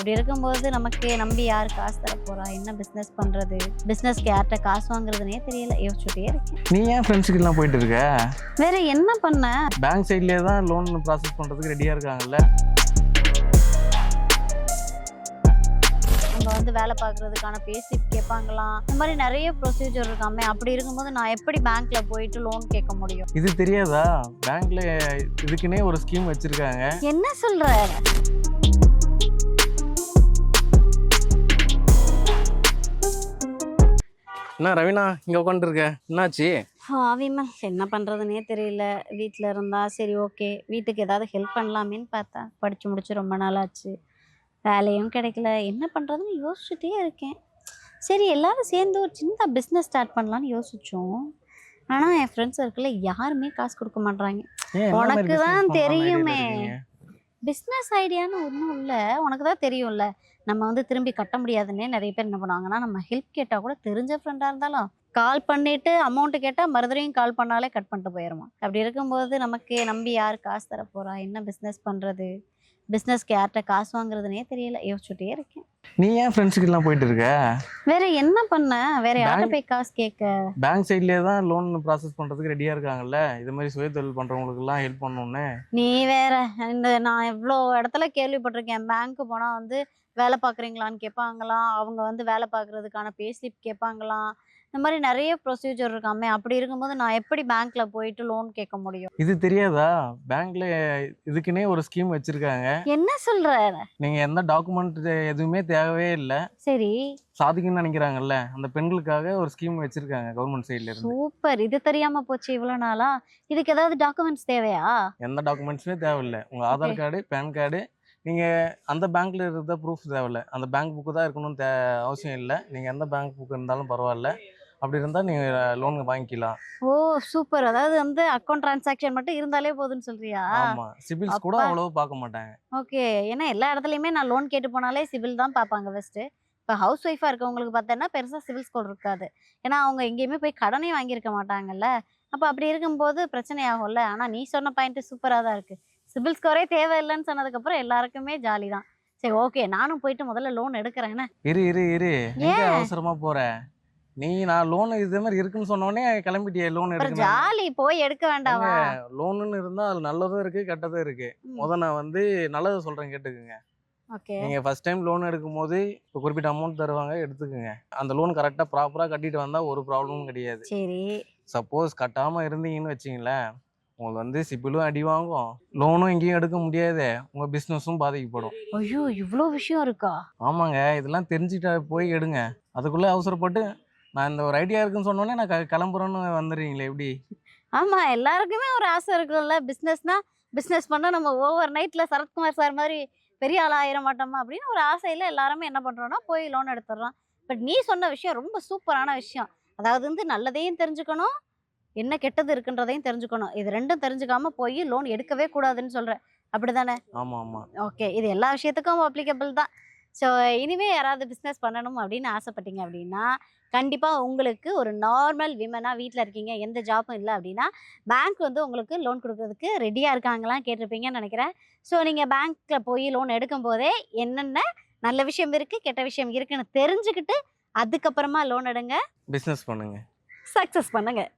அப்படி இருக்கும்போது நமக்கு நம்பி யார் காசு தர போறா, என்ன பிஸ்னஸ் பண்றது, பிஸ்னஸ்க்கு யார்கிட்ட காசு வாங்குறதுனே தெரியல, யோசிச்சுட்டே இருக்கேன். நீ ஏன் ஃப்ரெண்ட்ஸுக்கெல்லாம் போயிட்டு இருக்க? வேற என்ன பண்ண? பேங்க் சைட்லேயே தான் லோன் ப்ராசஸ் பண்ணுறதுக்கு ரெடியாக இருக்காங்கல்ல. நம்ம வந்து வேலை பார்க்கறதுக்கான பேசிக் கேட்பாங்களாம், இந்த மாதிரி நிறைய ப்ரொசீஜர் இருக்காமே. அப்படி இருக்கும்போது நான் எப்படி பேங்க்ல போயிட்டு லோன் கேட்க முடியும்? இது தெரியாதா? பேங்க்ல இதுக்குன்னே ஒரு ஸ்கீம் வச்சிருக்காங்க. என்ன சொல்ற? என்ன ரவீனா இங்கே உட்காந்துருக்க, என்னாச்சு? ஆவிமா என்ன பண்ணுறதுனே தெரியல. வீட்டில் இருந்தா சரி ஓகே, வீட்டுக்கு ஏதாவது ஹெல்ப் பண்ணலாமேன்னு பார்த்தா, படித்து முடிச்சு ரொம்ப நாள் ஆச்சு, வேலையும் கிடைக்கல, என்ன பண்ணுறதுன்னு யோசிச்சுட்டே இருக்கேன். சரி எல்லாரும் சேர்ந்து ஒரு சின்ன பிஸ்னஸ் ஸ்டார்ட் பண்ணலான்னு யோசித்தோம். ஆனால் என் ஃப்ரெண்ட்ஸ் சர்க்கிளில் யாருமே காசு கொடுக்க மாட்றாங்க. உனக்கு தான் தெரியுமே, பிஸ்னஸ் ஐடியான்னு ஒன்றும் இல்லை, உனக்கு தான் தெரியும்ல. நம்ம வந்து திரும்பி கட்ட முடியாதுன்னே நிறைய பேர் என்ன பண்ணுவாங்கன்னா, நம்ம ஹெல்ப் கேட்டால் கூட தெரிஞ்ச ஃப்ரெண்டாக இருந்தாலும் கால் பண்ணிவிட்டு அமௌண்ட்டு கேட்டால் மறுபடியும் கால் பண்ணாலே கட் பண்ணிட்டு போயிடுமா. அப்படி இருக்கும்போது நமக்கு நம்பி யார் காசு தர போகிறா, என்ன பிஸ்னஸ் பண்ணுறது, பிஸ்னஸ்க்கு யார்கிட்ட காசு வாங்குறதுனே தெரியல, யோசிச்சுட்டே இருக்கேன். நீ ஏன் ஃப்ரெண்ட்ஸுக்கெல்லாம் போயிட்டு இருக்க? வேற என்ன பண்ண? வேற யார்கிட்ட போய் காசு கேட்க? பேங்க் சைட்லேயே தான் லோன் ப்ராசஸ் பண்ணுறதுக்கு ரெடியாக இருக்காங்கல்ல. இது மாதிரி சுயதொழில் பண்ணுறவங்களுக்குலாம் ஹெல்ப் பண்ணணுன்னு. நீ வேற, நான் எவ்வளோ இடத்துல கேள்விப்பட்டிருக்கேன், பேங்க்கு போனால் வந்து வேலை பார்க்குறீங்களான்னு கேட்பாங்களாம், அவங்க வந்து வேலை பார்க்குறதுக்கான பேஸ்லிப் கேட்பாங்களாம், இந்த மாதிரி நிறைய ப்ரொசீஜர் இருக்காமே. அப்படி இருக்கும்போது நான் எப்படி பேங்க்ல போயிட்டு லோன் கேட்க முடியும்? இது தெரியாதா? பேங்க்ல இதுக்குன்னே ஒரு ஸ்கீம் வச்சிருக்காங்க. என்ன சொல்ற? நீங்க எந்த டாக்குமெண்ட் எதுவுமே தேவையே இல்லை, சரி சாதிக்குன்னு நினைக்கிறாங்கல்ல, அந்த பெண்களுக்காக ஒரு ஸ்கீம் வச்சிருக்காங்க கவர்மெண்ட் சைட்ல இருந்து. சூப்பர், இது தெரியாம போச்சு இவ்வளோ நாளா. இதுக்கு ஏதாவது டாக்குமெண்ட்ஸ் தேவையா? எந்த டாக்குமெண்ட்ஸுமே தேவையில்லை. உங்க ஆதார் கார்டு, பேன் கார்டு, நீங்க அந்த பேங்க்ல இருக்கிற ப்ரூஃப் தேவையில்லை. அந்த பேங்க் புக்கு தான் இருக்கணும்னு அவசியம் இல்லை. நீங்க எந்த பேங்க் புக் இருந்தாலும் பரவாயில்ல. அப்படி இருந்தால் நீங்க லோன் வாங்கிக்கலாம். ஓ சூப்பர், அதாவது வந்து அக்கௌண்ட் டிரான்சாக்ஷன் மட்டும் இருந்தாலே போதுன்னு சொல்றியா? ஆமா, சிபில்ஸ் கூட அவ்வளவு பார்க்க மாட்டாங்க. ஓகே, ஏன்னா எல்லா இடத்துலையுமே நான் லோன் கேட்டு போனாலே சிபில் தான் பார்ப்பாங்க ஃபர்ஸ்ட்டு. இப்போ ஹவுஸ் ஒய்ஃபாக இருக்கவங்களுக்கு பார்த்தோன்னா பெருசாக சிவில் ஸ்கோர் இருக்காது, ஏன்னா அவங்க எங்கேயுமே போய் கடனே வாங்கியிருக்க மாட்டாங்கல்ல. அப்போ அப்படி இருக்கும்போது பிரச்சனை ஆகும்ல. ஆனால் நீ சொன்ன பாயிண்ட்டு சூப்பராக தான் இருக்குது. சிபில் ஸ்கோரே தேவையில்லைன்னு சொன்னதுக்கப்புறம் எல்லாருக்குமே ஜாலி தான். சரி ஓகே, நானும் போயிட்டு முதல்ல லோன் எடுக்கிறேன். என்ன இரு இரு இரு, எங்க அவசரமா போற நீ? நான் லோன் இதே மாதிரி இருக்குன்னு சொன்னோடனே கிளம்பிட்டியே லோன் எடுக்கணும். ஜாலி, போய் எடுக்க வேண்டாமா? லோனுன்னு இருந்தா அது நல்லதும் இருக்கு கெட்டதும் இருக்கு. நான் வந்து நல்லதை சொல்றேன் கேட்டுக்குங்க. ஓகே, நீங்க ஃபர்ஸ்ட் டைம் லோன் எடுக்கும் போது இப்போ குறிப்பிட்ட அமௌண்ட் தருவாங்க, எடுத்துக்கோங்க. அந்த லோன் கரெக்டா ப்ராப்பரா கட்டிட்டு வந்தா ஒரு ப்ராப்ளமும் கிடையாது. சரி. சப்போஸ் கட்டாம இருந்தீங்கன்னு வச்சிங்களேன், உங்களுக்கு வந்து சிபிலும் அடி வாங்கும், லோனும் எங்கேயும் எடுக்க முடியாது, உங்க பிசினஸும் பாதிக்கப்படும். ஐயோ இவ்வளோ விஷயம் இருக்கா? ஆமாங்க, இதெல்லாம் தெரிஞ்சுட்டு போய் எடுங்க. அதுக்குள்ள அவசரப்பட்டு நான் இந்த ஒரு ஐடியா இருக்குன்னு சொன்னோன்னே நான் கிளம்புறேன்னு வந்துடுறீங்களே எப்படி? ஆமா, எல்லாருக்குமே ஒரு ஆசை இருக்கும்ல, பிஸ்னஸ்னா பிஸ்னஸ் பண்ணால் நம்ம ஓவர் நைட்டில் சரத்குமார் சார் மாதிரி பெரிய ஆளாக ஆயிட மாட்டோமா அப்படின்னு ஒரு ஆசையில் எல்லாருமே என்ன பண்ணுறோன்னா போய் லோன் எடுத்துடுறோம். பட் நீ சொன்ன விஷயம் ரொம்ப சூப்பரான விஷயம். அதாவது வந்து நல்லதையும் தெரிஞ்சுக்கணும், என்ன கெட்டது இருக்குன்றதையும் தெரிஞ்சுக்கணும். இது ரெண்டும் தெரிஞ்சுக்காம போய் லோன் எடுக்கவே கூடாதுன்னு சொல்கிறேன், அப்படி தானே? ஆமாம் ஆமாம். ஓகே, இது எல்லா விஷயத்துக்கும் அப்ளிகபிள் தான். ஸோ இனிமேல் யாராவது பிஸ்னஸ் பண்ணணும் அப்படின்னு ஆசைப்பட்டீங்க அப்படின்னா, கண்டிப்பாக உங்களுக்கு ஒரு நார்மல் விமனாக வீட்டில் இருக்கீங்க, எந்த ஜாப்பும் இல்லை அப்படின்னா, பேங்க் வந்து உங்களுக்கு லோன் கொடுக்குறதுக்கு ரெடியாக இருக்காங்களாம் கேட்டிருப்பீங்கன்னு நினைக்கிறேன். ஸோ நீங்கள் பேங்க்கில் போய் லோன் எடுக்கும் போதே என்னென்ன நல்ல விஷயம் இருக்குது, கெட்ட விஷயம் இருக்குன்னு தெரிஞ்சுக்கிட்டு அதுக்கப்புறமா லோன் எடுங்க, பிஸ்னஸ் பண்ணுங்க, சக்ஸஸ் பண்ணுங்க.